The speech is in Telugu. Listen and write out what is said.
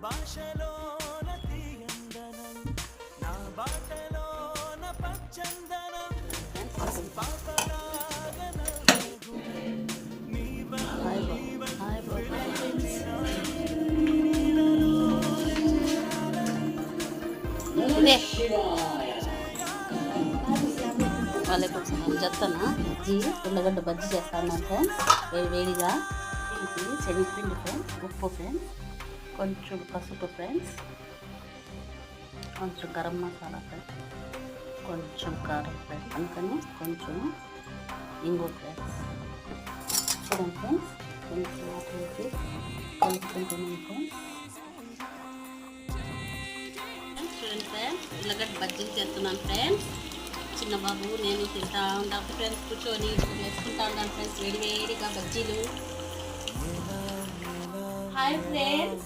భాషలోన తీయందనం నా బాటలోన పచ్చందనం పాపలాగా నవ్వుగుణం వాళ్ళకి కొంచెం చెప్తానా బజ్జీ ఉల్లగడ్డ బజ్జీ చేస్తాను ఫ్రెండ్స్ వేడిగా ఇది శనగపిండి ఫ్రెండ్స్ ఉప్పు ఫ్రెండ్స్ కొంచెం పసుపు ఫ్రెండ్స్ కొంచెం గరం మసాలా ఫ్రెండ్స్ కొంచెం కారం ఫ్రెండ్స్ అందుకని కొంచెం ఇంగు ఫ్రెండ్స్ చూడండి ఫ్రెండ్స్ కొంచెం వాటర్ వేసి కలుపుకుంటున్నాం ఫ్రెండ్స్ చూడండి ఫ్రెండ్స్ ఉల్లగడ్డ బజ్జీలు చేస్తున్నాను ఫ్రెండ్స్ చిన్న బాబు నేను తింటా ఉంటాను ఫ్రెండ్స్ కూర్చొని వేసుకుంటా ఉంటాను ఫ్రెండ్స్ వేడివేడిగా బజ్జీలు హాయ్ ఫ్రెండ్స్